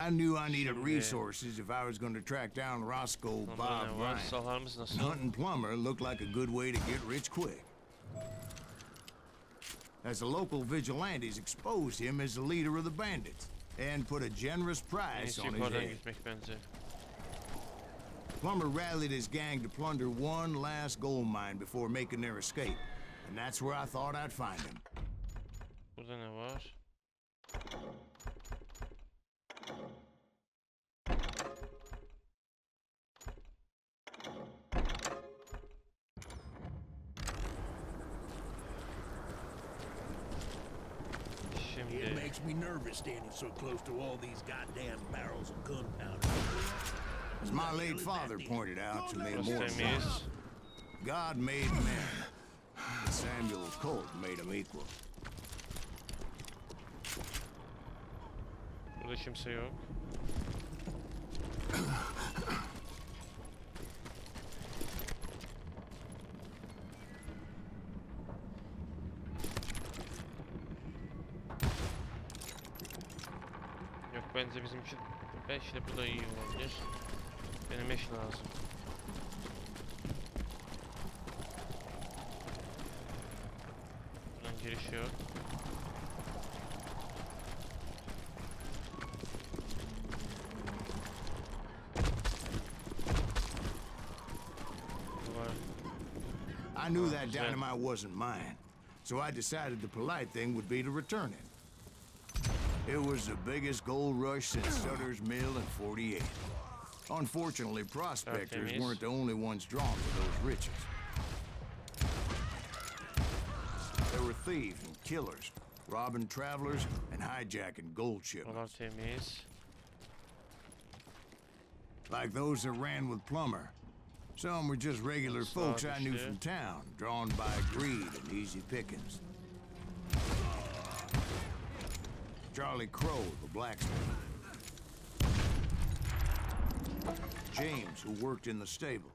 I knew I needed resources if I was going to track down Roscoe Bob Ryan. Hunting Plumber looked like a good way to get rich quick. As the local vigilantes exposed him as the leader of the bandits and put a generous price on his head. Plumber rallied his gang to plunder one last gold mine before making their escape. And that's where I thought I'd find him. Burada ne var? It makes me nervous standing so close to all these goddamn barrels of gunpowder. As my late father pointed out to me more God made men. Samuel Colt made them equal. Burada kimse yok. Yok bence bizimki eşle bu da iyi olabilir. Benim eş lazım. Buradan giriş yok. I knew that dynamite wasn't mine, so I decided the polite thing would be to return it. It was the biggest gold rush since Sutter's Mill in '48. Unfortunately, prospectors weren't the only ones drawn to those riches. There were thieves and killers, robbing travelers and hijacking gold shipments. Like those that ran with Plumber. Some were just regular folks I knew from town, drawn by greed and easy pickings. Charlie Crow, the blacksmith. James, who worked in the stable.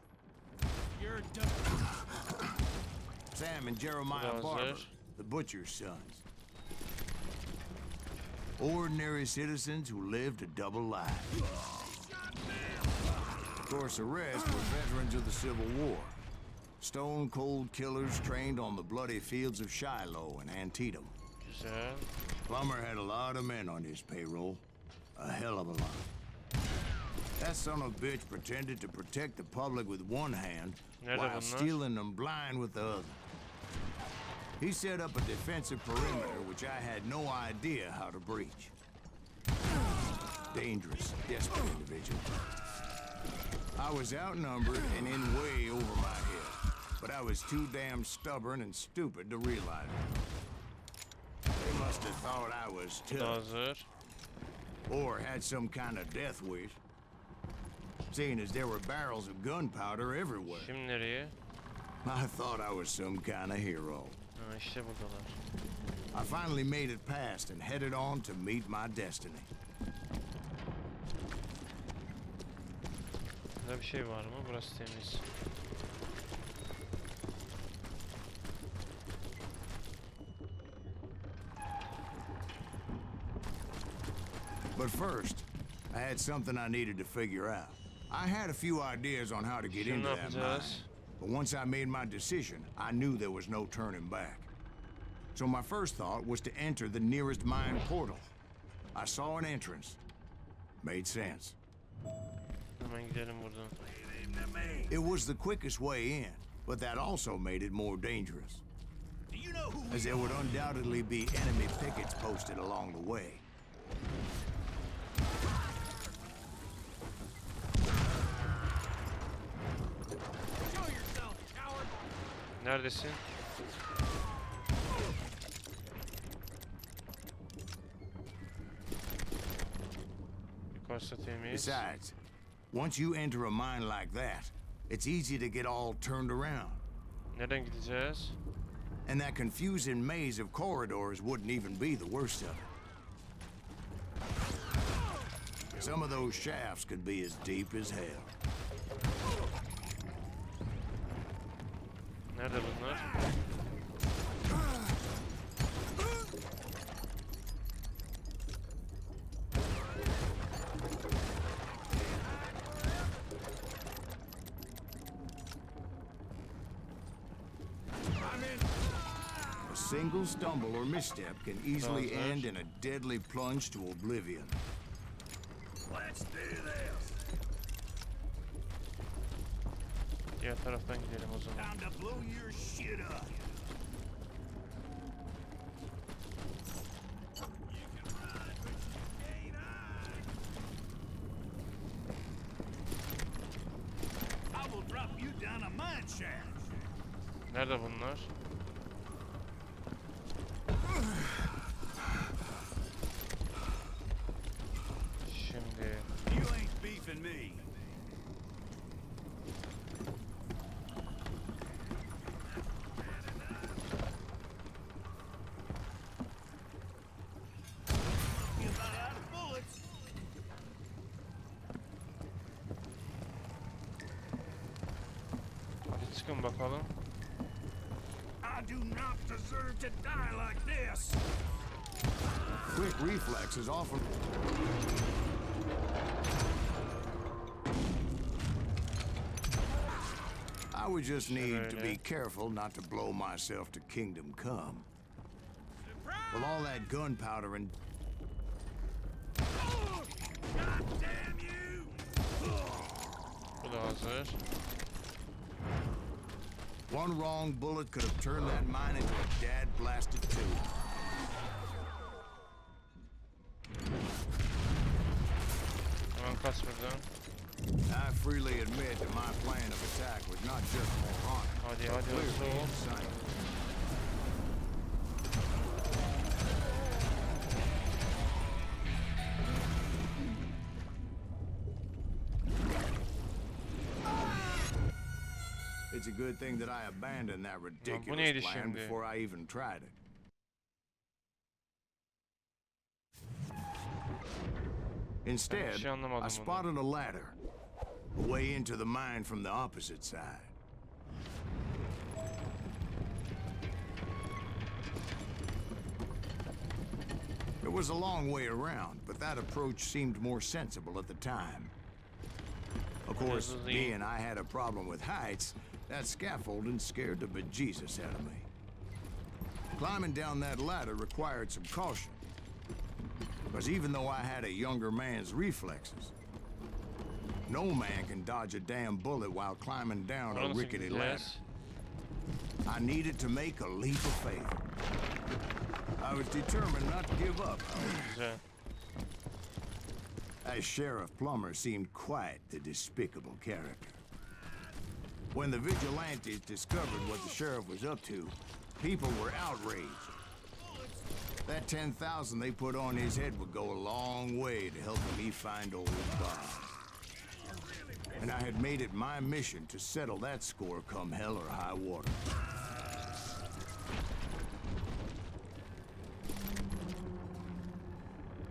Sam and Jeremiah Barber, the butcher's sons. Ordinary citizens who lived a double life. Of course, the rest were veterans of the Civil War. Stone-cold killers trained on the bloody fields of Shiloh and Antietam. Plumber had a lot of men on his payroll. A hell of a lot. That son of a bitch pretended to protect the public with one hand while stealing them blind with the other. He set up a defensive perimeter which I had no idea how to breach. Dangerous, desperate individual. I was outnumbered and in way over my head, but I was too damn stubborn and stupid to realize it. They must have thought I was tough. Or had some kind of death wish. Seeing as there were barrels of gunpowder everywhere. I thought I was some kind of hero. I finally made it past and headed on to meet my destiny. Burada bir şey var mı? Burası temiz. But first, I had something I needed to figure out. I had a few ideas on how to get into that mine. But once I made my decision, I knew there was no turning back. So my first thought was to enter the nearest mine portal. I saw an entrance. Made sense. Hemen gidelim buradan. It was the quickest way in, but that also made it more dangerous. As there would undoubtedly be enemy pickets posted along the way. Show yourself, coward! Neredesin? Yukarısı temiz. Besides, once you enter a mine like that, it's easy to get all turned around. Nereden gideceğiz? And that confusing maze of corridors wouldn't even be the worst of it. Some of those shafts could be as deep as hell. Nerede bunlar? single stumble or misstep can easily end in a deadly plunge to oblivion. Let's do this. Diğer taraftan gidelim o zaman. Time to blow your shit up. I will drop you down a mine shaft. Nerede bunlar? Şimdi You ain't beefing me. You about out of bullets. hadi çıkın bakalım. I do not deserve to die like this. Quick reflexes often... I would just need to be careful not to blow myself to Kingdom Come. With all that gunpowder and... God damn you! Bu da hazır. One wrong bullet could have turned that mine into a dad-blasted tube. Hemen kaç buradan. I freely admit that my plan of attack was not just moronic. Hadi hadi Clearly hızlı ol. insane. It's a good thing that I abandoned that ridiculous neydi plan şimdi? before I even tried it. Instead, şey anlamadım I bunu. spotted a ladder, a way into the mine from the opposite side. It was a long way around, but that approach seemed more sensible at the time. Of course, being I had a problem with heights, that scaffolding scared the bejesus out of me. Climbing down that ladder required some caution, because even though I had a younger man's reflexes, no man can dodge a damn bullet while climbing down a rickety ladder. I needed to make a leap of faith. I was determined not to give up, however. Güzel. As Sheriff Plummer seemed quite the despicable character. When the vigilantes discovered what the sheriff was up to, people were outraged. That 10,000 they put on his head would go a long way to helping me find old Bob. And I had made it my mission to settle that score come hell or high water.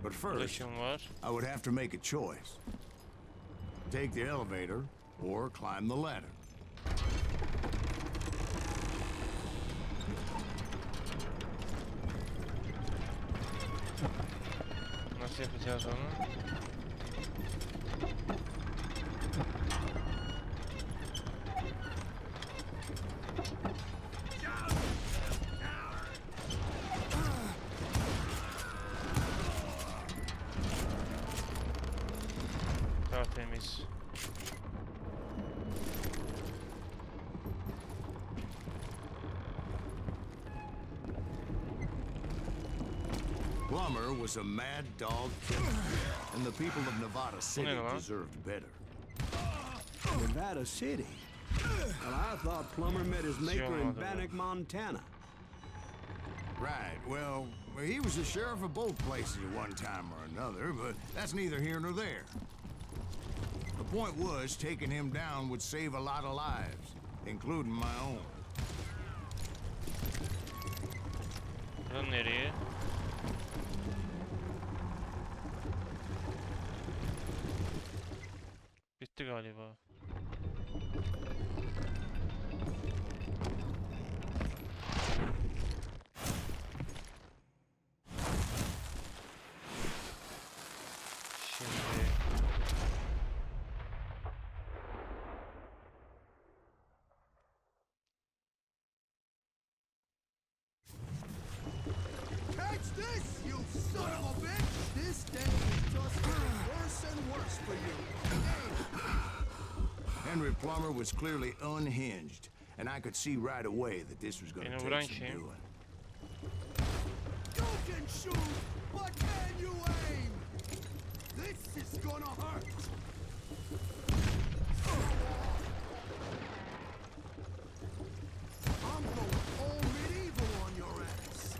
But first, Ulaşım var. I would have to make a choice. Take the elevator or climb the ladder. Nasıl yapacağız onu? Tertemiz. Plummer was a mad dog killer, and the people of Nevada City deserved better. Nevada City? Well, I thought Plummer met his maker in Bannock, Montana. Right, well, he was the sheriff of both places at one time or another, but that's neither here nor there. The point was, taking him down would save a lot of lives, including my own. Buradan nereye? Bitti galiba. Şimdi Henry Plummer was clearly unhinged, and I could see right away that this was going to Beni vuran take some şey. doing. You can shoot, but can you aim? This is gonna hurt. I'm going all medieval on your ass.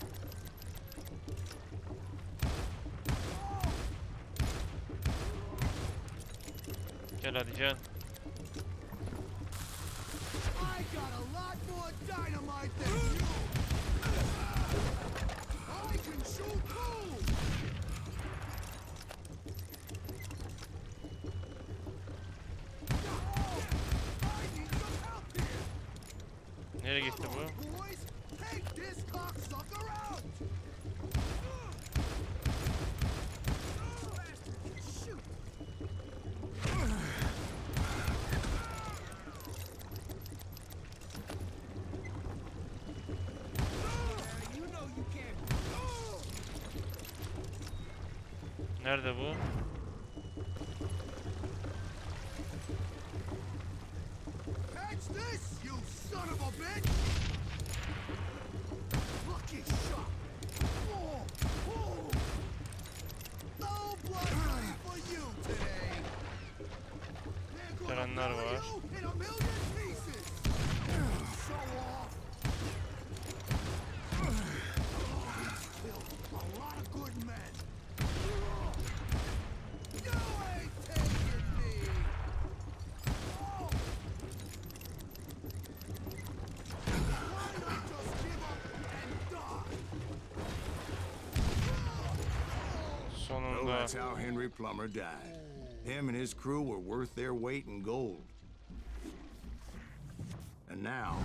Gel hadi gel. I got a lot more dynamite than you. I can shoot too. I need some help here. Nereye gitti Come bu? on, boys, take this cocksucker out. Shoot. You know you can't. Nerede bu? Catch this, you son of a bitch! Lucky shot! Oh, oh. No blood money for you today! They're gonna Törenler bury var. you in a million pieces! Show off! Killed a lot of good men! You ain't taking me! Oh. Why not just give up and die? So Sonunda. that's how Henry Plummer died. Him and his crew were worth their weight in gold. And now,